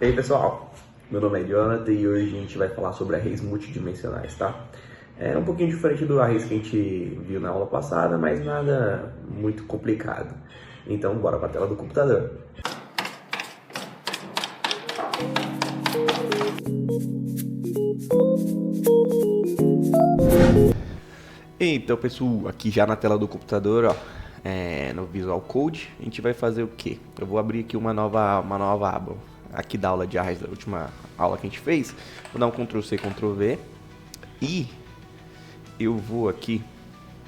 E aí pessoal, meu nome é Jonathan e hoje a gente vai falar sobre arrays multidimensionais, tá? É um pouquinho diferente do arrays que a gente viu na aula passada, mas nada muito complicado. Então bora para a tela do computador. Então pessoal, aqui já na tela do computador, ó, no Visual Code, a gente vai fazer o quê? Eu vou abrir aqui uma nova aba, aqui da aula de arrays, da última aula que a gente fez. Vou dar um Ctrl+C, Ctrl+V e eu vou aqui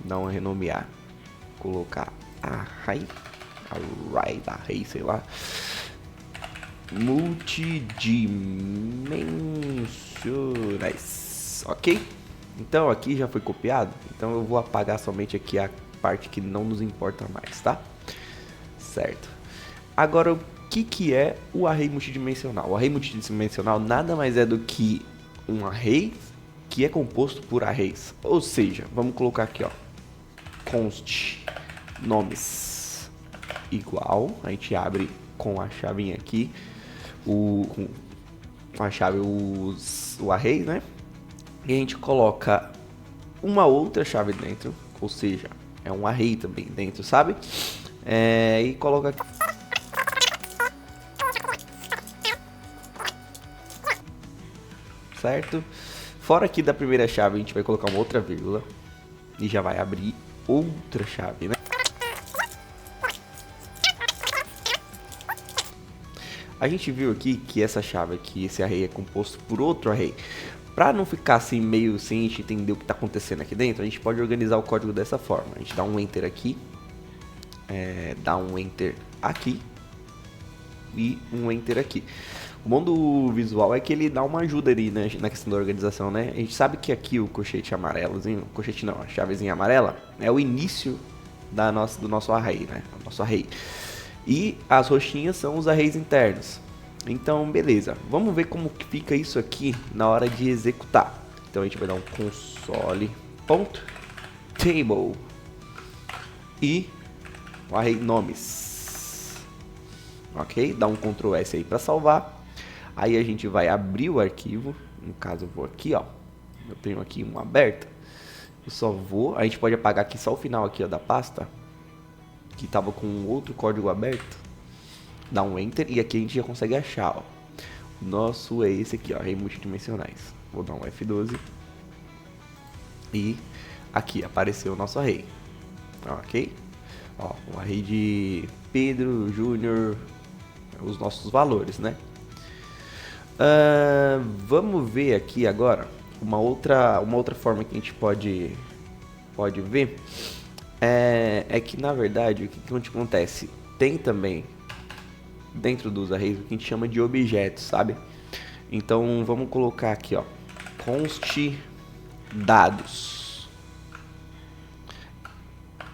dar um renomear, colocar array, sei lá, multidimensionais, ok? Então aqui já foi copiado, então eu vou apagar somente aqui a parte que não nos importa mais, tá? Certo. Agora, o que é o array multidimensional? O array multidimensional nada mais é do que um array que é composto por arrays. Ou seja, vamos colocar aqui, ó, const nomes igual, a gente abre com a chavinha aqui, com a chave o array, né? E a gente coloca uma outra chave dentro, ou seja, é um array também dentro, sabe? E coloca aqui. Certo? Fora aqui da primeira chave, a gente vai colocar uma outra vírgula e já vai abrir outra chave, né? A gente viu aqui que essa chave aqui, esse array é composto por outro array. Para não ficar assim meio sem a gente entender o que está acontecendo aqui dentro, a gente pode organizar o código dessa forma. A gente dá um enter aqui, dá um enter aqui e um enter aqui. O bom do visual é que ele dá uma ajuda ali, né, na questão da organização, né? A gente sabe que aqui o colchete amarelozinho, colchete não, a chavezinha amarela é o início do nosso array, né? O nosso array. E as roxinhas são os arrays internos. Então, beleza. Vamos ver como que fica isso aqui na hora de executar. Então, a gente vai dar um console.table e o array nomes. Ok? Dá um Ctrl S aí para salvar. Aí a gente vai abrir o arquivo. No caso, eu vou aqui, ó. Eu tenho aqui um aberto. Eu só vou. A gente pode apagar aqui só o final aqui, ó, da pasta, que tava com outro código aberto. Dá um enter e aqui a gente já consegue achar, ó. O nosso é esse aqui, ó, array multidimensionais. Vou dar um F12 e aqui apareceu o nosso array, ok? Ó, o array de Pedro, Júnior, os nossos valores, né? Vamos ver aqui agora uma outra forma que a gente pode ver é que na verdade o que acontece, tem também dentro dos arrays o que a gente chama de objetos, sabe? Então vamos colocar aqui, ó, const dados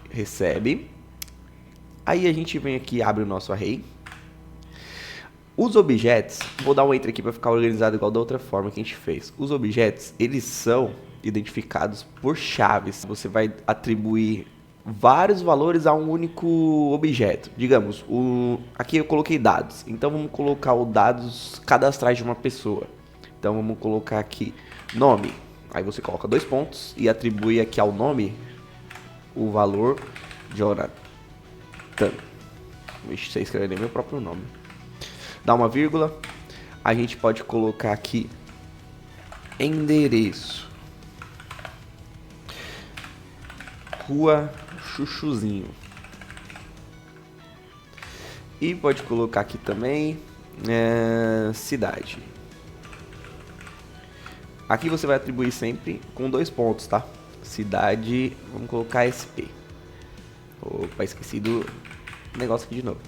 recebe. Aí a gente vem aqui, abre o nosso array. Os objetos, vou dar um enter aqui para ficar organizado igual da outra forma que a gente fez. Os objetos, eles são identificados por chaves. Você vai atribuir vários valores a um único objeto. Digamos, aqui eu coloquei dados. Então vamos colocar os dados cadastrais de uma pessoa. Então vamos colocar aqui nome. Aí você coloca 2 pontos e atribui aqui ao nome o valor Jonathan. Vixe, você escrever meu próprio nome. Dá uma vírgula. A gente pode colocar aqui endereço. Rua Chuchuzinho. E pode colocar aqui também cidade. Aqui você vai atribuir sempre com 2 pontos, tá? Cidade, vamos colocar SP. Opa, esqueci do negócio aqui de novo.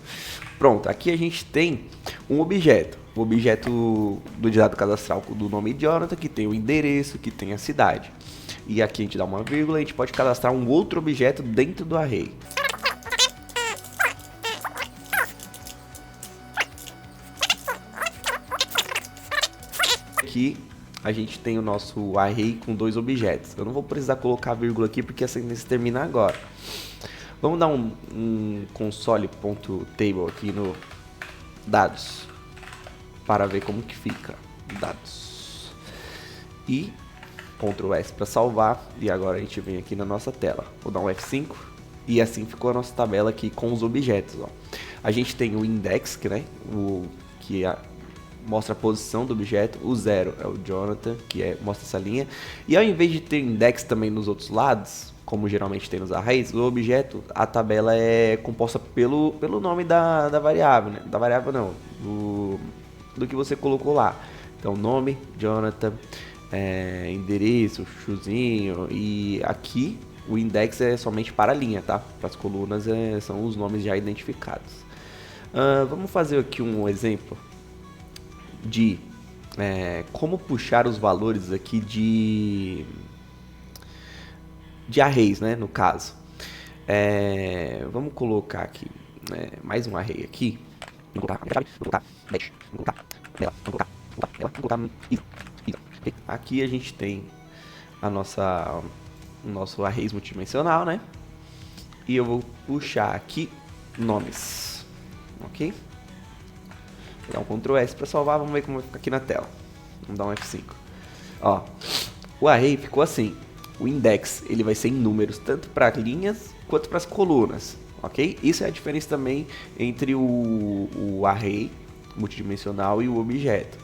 Pronto, aqui a gente tem um objeto. O objeto do dado cadastral do nome Jonathan, que tem o endereço, que tem a cidade. E aqui a gente dá uma vírgula, a gente pode cadastrar um outro objeto dentro do array. Aqui a gente tem o nosso array com 2 objetos. Eu não vou precisar colocar vírgula aqui porque a sentença termina agora. Vamos dar um console.table aqui no dados. para ver como que fica. Dados. E Ctrl S para salvar. E agora a gente vem aqui na nossa tela. Vou dar um F5. E assim ficou a nossa tabela aqui com os objetos. Ó. A gente tem o index, que mostra a posição do objeto. O 0 é o Jonathan, mostra essa linha. E ao invés de ter index também nos outros lados, como geralmente tem nos arrays, o objeto, a tabela é composta pelo nome da variável, né? Da variável não, do que você colocou lá. Então, nome, Jonathan, endereço, chuzinho, e aqui o index é somente para a linha, tá? Para as colunas são os nomes já identificados. Vamos fazer aqui um exemplo de como puxar os valores aqui de arrays, né, no caso. Vamos colocar aqui mais um array aqui. Aqui a gente tem o nosso array multidimensional, né? E eu vou puxar aqui nomes, ok? Vou dar um Ctrl S para salvar, vamos ver como vai ficar aqui na tela. Vamos dar um F5. Ó, o array ficou assim. O index ele vai ser em números, tanto para linhas quanto para as colunas, ok? Isso é a diferença também entre o array multidimensional e o objeto.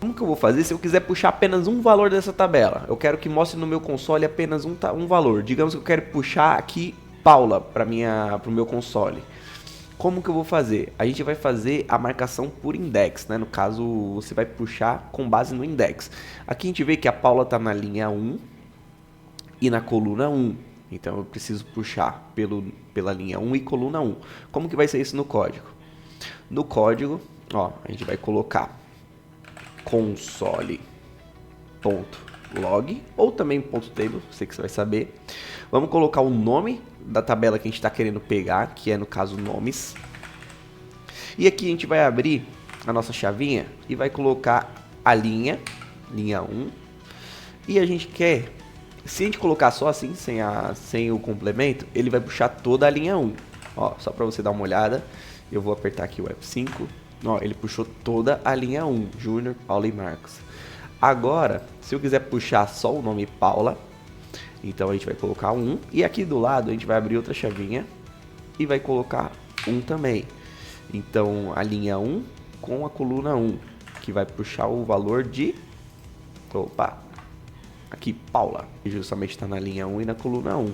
Como que eu vou fazer se eu quiser puxar apenas um valor dessa tabela? Eu quero que mostre no meu console apenas um valor. Digamos que eu quero puxar aqui Paula para o meu console. Como que eu vou fazer? A gente vai fazer a marcação por index, né? No caso, você vai puxar com base no index. Aqui a gente vê que a Paula está na linha 1 e na coluna 1. Então eu preciso puxar pela linha 1 e coluna 1. Como que vai ser isso no código? No código, ó, a gente vai colocar console.log ou também .table, sei que você vai saber. Vamos colocar o nome da tabela que a gente está querendo pegar, que é no caso nomes. E aqui a gente vai abrir a nossa chavinha e vai colocar a linha 1. E a gente quer, se a gente colocar só assim, sem o complemento, ele vai puxar toda a linha 1. Ó, só para você dar uma olhada, eu vou apertar aqui o F5. Ó, ele puxou toda a linha 1, Júnior, Paula e Marcos. Agora, se eu quiser puxar só o nome Paula, então a gente vai colocar 1. E aqui do lado a gente vai abrir outra chavinha e vai colocar 1 também. Então a linha 1 com a coluna 1, que vai puxar o valor de... Opa! Aqui, Paula, que justamente está na linha 1 e na coluna 1.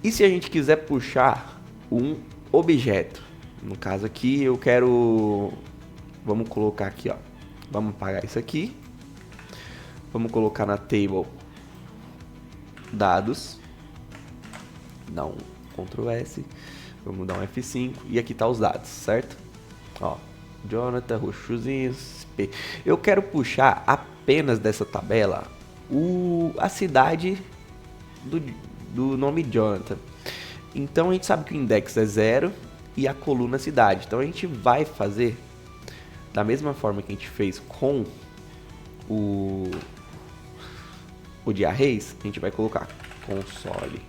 E se a gente quiser puxar um objeto? No caso aqui eu quero... Vamos colocar aqui, ó. Vamos apagar isso aqui. Vamos colocar na table dados. Dá um Ctrl S. Vamos dar um F5. E aqui tá os dados, certo? Ó, Jonathan, Rochuzinhos, P. Eu quero puxar apenas dessa tabela a cidade do nome Jonathan. Então a gente sabe que o index é 0 e a coluna cidade. Então a gente vai fazer da mesma forma que a gente fez com o de arrays. A gente vai colocar console.log,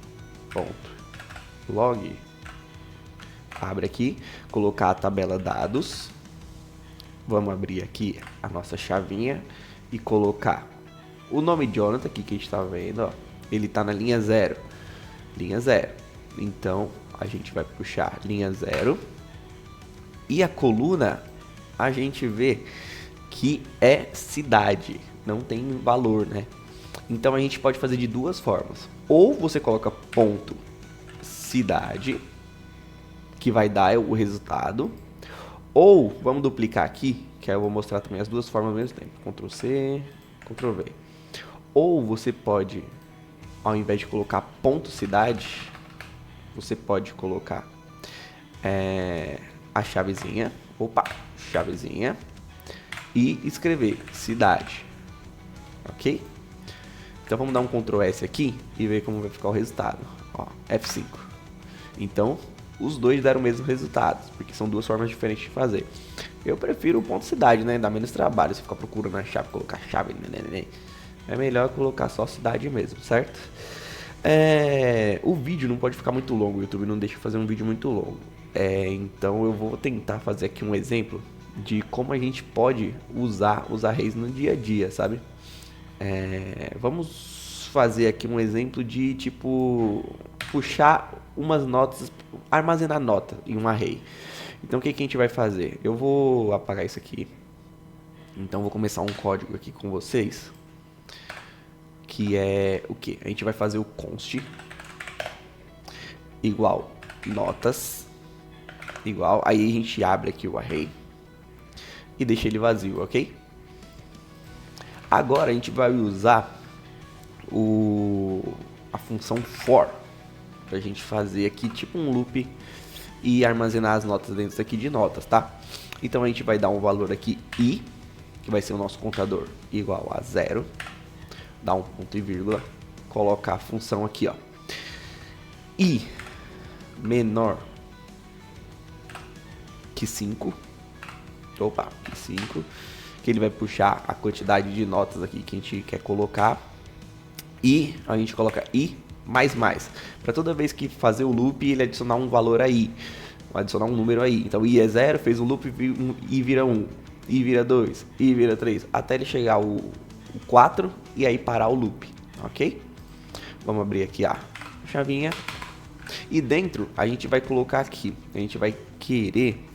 abre aqui, colocar a tabela dados. Vamos abrir aqui a nossa chavinha e colocar o nome Jonathan aqui que a gente está vendo, ó. Ele está na linha 0. Linha 0. Então a gente vai puxar linha 0. E a coluna a gente vê que é cidade. Não tem valor, né? Então a gente pode fazer de duas formas. Ou você coloca ponto cidade, que vai dar o resultado. Ou, vamos duplicar aqui, que aí eu vou mostrar também as duas formas ao mesmo tempo. Ctrl C, Ctrl V. Ou você pode, ao invés de colocar ponto cidade, você pode colocar a chavezinha, chavezinha, e escrever cidade, ok? Então vamos dar um Ctrl S aqui e ver como vai ficar o resultado. Ó, F5. Então os dois deram o mesmo resultado, porque são duas formas diferentes de fazer. Eu prefiro o ponto cidade, né? Dá menos trabalho você ficar procurando a chave, colocar chave, né? É melhor colocar só cidade mesmo, certo? O vídeo não pode ficar muito longo, o YouTube não deixa fazer um vídeo muito longo. Então eu vou tentar fazer aqui um exemplo de como a gente pode usar os arrays no dia a dia, sabe? Vamos fazer aqui um exemplo de tipo puxar umas notas, armazenar nota em um array. Então o que que a gente vai fazer? Eu vou apagar isso aqui. Então vou começar um código aqui com vocês, que é o que? A gente vai fazer o const igual notas igual, aí a gente abre aqui o array e deixa ele vazio, ok? Agora a gente vai usar a função for pra gente fazer aqui tipo um loop e armazenar as notas dentro daqui de notas, tá? Então a gente vai dar um valor aqui i, que vai ser o nosso contador igual a 0, dar um ponto e vírgula, colocar a função aqui, ó, i menor que 5, opa, que 5, que ele vai puxar a quantidade de notas aqui que a gente quer colocar, e a gente coloca i mais, para toda vez que fazer o loop ele adicionar um valor aí, adicionar um número aí. Então i é 0, fez o loop, i vira 1, i vira 2, i vira 3, até ele chegar o 4 e aí parar o loop, ok? Vamos abrir aqui a chavinha e dentro a gente vai colocar aqui, a gente vai querer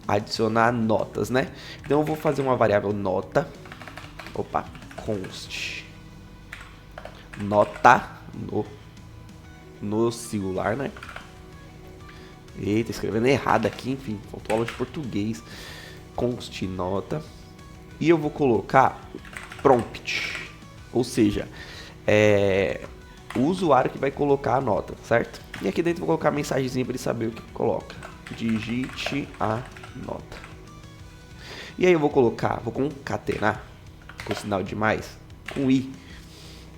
adicionar notas, né? Então eu vou fazer uma variável nota, opa, const nota no singular, né? Eita, escrevendo errado aqui, enfim, faltou aula de português. Const nota. E eu vou colocar prompt, ou seja, o usuário que vai colocar a nota, certo? E aqui dentro eu vou colocar a mensagenzinha para ele saber o que coloca. Digite a nota. E aí eu vou concatenar com sinal de mais, com i.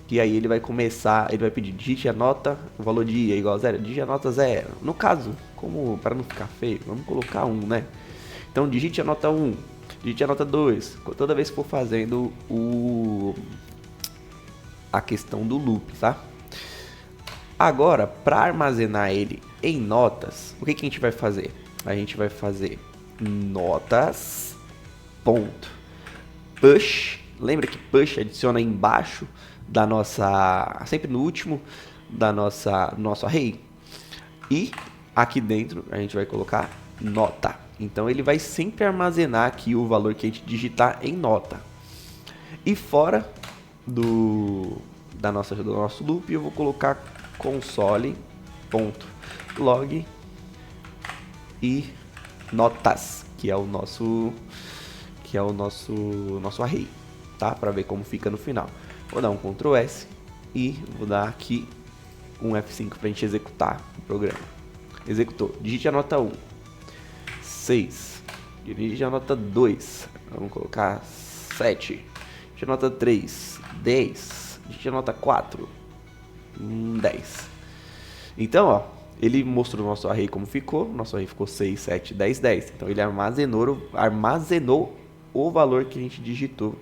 E aí ele vai começar, ele vai pedir digite a nota, o valor de i é igual a 0, digite a nota 0. No caso, como para não ficar feio, vamos colocar 1, né? Então digite a nota 1, digite a nota 2, toda vez que for fazendo a questão do loop, tá? Agora, para armazenar ele em notas, o que que a gente vai fazer? A gente vai fazer notas ponto push. Lembra que push adiciona embaixo da nossa, sempre no último da nossa nosso array. E aqui dentro a gente vai colocar nota. Então ele vai sempre armazenar aqui o valor que a gente digitar em nota. E fora do nosso loop eu vou colocar console.log e notas, que é o nosso nosso array, tá? Para ver como fica no final. Vou dar um Ctrl S e vou dar aqui um F5 para a gente executar o programa. Executou. Digite a nota 1. 6. Digite a nota 2. Vamos colocar 7. Digite a nota 3. 10. Digite a nota 4. 10. Então, ó, ele mostrou o nosso array como ficou. Nosso array ficou 6, 7, 10, 10. Então ele armazenou o valor que a gente digitou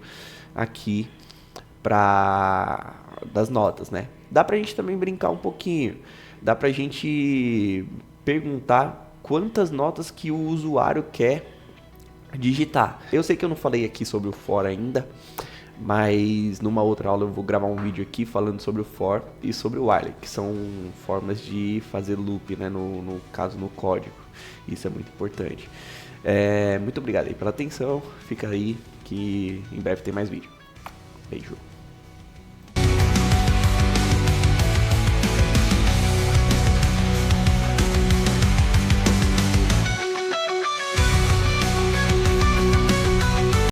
aqui das notas, né? Dá pra gente também brincar um pouquinho. Dá pra gente perguntar quantas notas que o usuário quer digitar. Eu sei que eu não falei aqui sobre o for ainda, mas numa outra aula eu vou gravar um vídeo aqui falando sobre o for e sobre o while, que são formas de fazer loop, né, no caso no código. Isso é muito importante. Muito obrigado aí pela atenção, fica aí que em breve tem mais vídeo. Beijo.